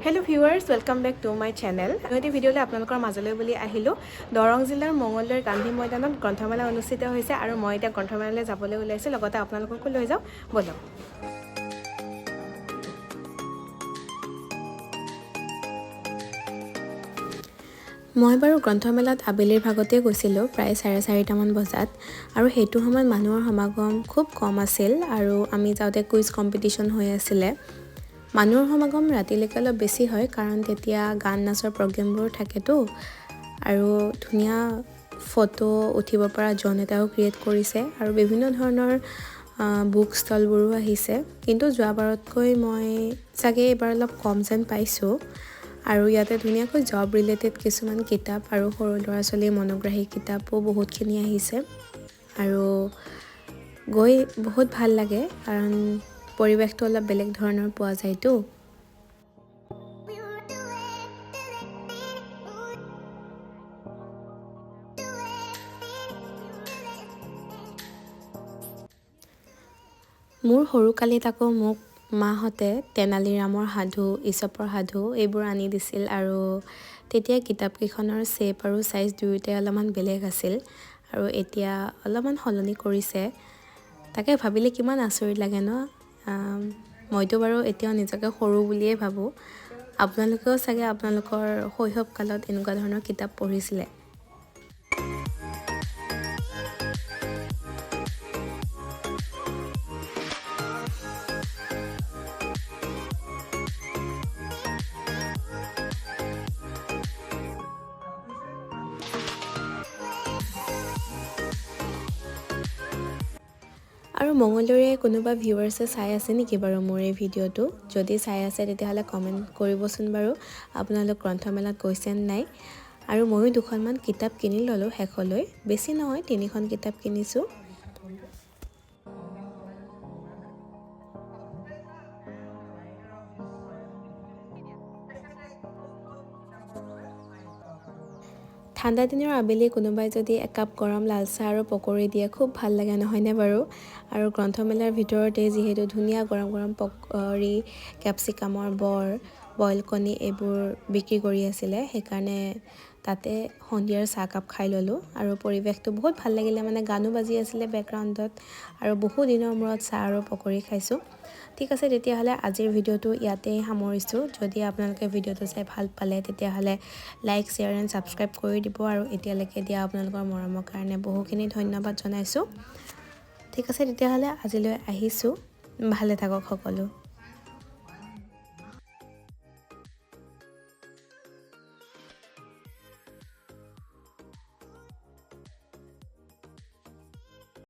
Hello viewers, welcome back to my channel. এই ভিডিওলে আপোনালোকৰ মাজলৈ বুলি আহিলো। দৰং জিলাৰ মঙ্গলদৈৰ গান্ধী ময়দানত গ্ৰন্থমেলা অনুষ্ঠিত হৈছে আৰু মই এতিয়া গ্ৰন্থমেলালৈ যাবলৈ ওলাইছো লগতে আপোনালোককো লৈ যাও বলক। মই বাৰু গ্ৰন্থমেলাত আবেলিৰ ভাগতে গৈছিলো প্ৰায় 4:30 মান বজাত আৰু হেতু সময়ত মানুহৰ সমাগম খুব কম আছিল আৰু আমি যাওঁতে কুইজ কম্পিটিশন হৈ আছিল। মানুহৰ সমাগম ৰাতিলৈকে অলপ বেছি হয় কাৰণ তেতিয়া গান নাচৰ প্ৰগ্ৰামবোৰ থাকেতো আৰু ধুনীয়া ফটো উঠিব পৰা জোন এটাও ক্ৰিয়েট কৰিছে আৰু বিভিন্ন ধৰণৰ বুক ষ্টলবোৰো আহিছে কিন্তু যোৱাবাৰতকৈ মই চাগে এবাৰ অলপ কম যেন পাইছো আৰু ইয়াতে ধুনীয়াকৈ জব ৰিলেটেড কিছুমান কিতাপ আৰু সৰু ল'ৰা ছোৱালীৰ মনোগ্ৰাহী কিতাপো বহুতখিনি আহিছে আৰু গৈ বহুত ভাল লাগে কাৰণ পৰিৱেশটো অলপ বেলেগ ধৰণৰ পোৱা যায়তো। মোৰ সৰুকালিত আকৌ মোক মাহঁতে তেনালী ৰামৰ সাধু, ইছপৰ সাধু এইবোৰ আনি দিছিল আৰু তেতিয়া কিতাপকেইখনৰ শেপ আৰু সাইজ দুয়োটাই অলপমান বেলেগ আছিল আৰু এতিয়া অলপমান সলনি কৰিছে। তাকে ভাবিলে কিমান আচৰিত লাগে ন। মইতো বাৰু এতিয়াও নিজকে সৰু বুলিয়ে ভাবো। আপোনালোকেও চাগে আপোনালোকৰ শৈশৱ কালত এনেকুৱা ধৰণৰ কিতাপ পঢ়িছিলে। আৰু মঙ্গলদৈৰে কোনোবা ভিউৱাৰ্ছে চাই আছে নেকি বাৰু মোৰ এই ভিডিঅ'টো? যদি চাই আছে তেতিয়াহ'লে কমেণ্ট কৰিবচোন বাৰু আপোনালোক গ্ৰন্থমেলাত গৈছে নাই। আৰু ময়ো দুখনমান কিতাপ কিনি ল'লোঁ শেষলৈ, বেছি নহয় 3খন কিতাপ কিনিছোঁ। ঠাণ্ডা দিনৰ আবেলি কোনোবাই যদি একাপ গৰম লাল চাহ আৰু পকৰি দিয়ে খুব ভাল লাগে নহয়নে বাৰু? আৰু গ্ৰন্থমেলাৰ ভিতৰতে যিহেতু ধুনীয়া গৰম গৰম পকৰি, কেপচিকামৰ বৰ, বইল কণী এইবোৰ বিক্ৰী কৰি আছিলে সেইকাৰণে তাতে সন্ধিয়াৰ চাহকাপ খাই ল'লোঁ আৰু পৰিৱেশটো বহুত ভাল লাগিলে মানে গানো বাজি আছিলে বেকগ্ৰাউণ্ডত আৰু বহু দিনৰ মূৰত চাহ আৰু পকৰি খাইছোঁ। ঠিক আছে তেতিয়াহ'লে আজিৰ ভিডিঅ'টো ইয়াতেই সামৰিছোঁ। যদি আপোনালোকে ভিডিঅ'টো চাই ভাল পালে তেতিয়াহ'লে লাইক, শ্বেয়াৰ এণ্ড ছাবস্ক্ৰাইব কৰি দিব আৰু এতিয়ালৈকে দিয়া আপোনালোকৰ মৰমৰ কাৰণে বহুখিনি ধন্যবাদ জনাইছোঁ। ঠিক আছে তেতিয়াহ'লে আজিলৈ আহিছোঁ। ভালে থাকক সকলো।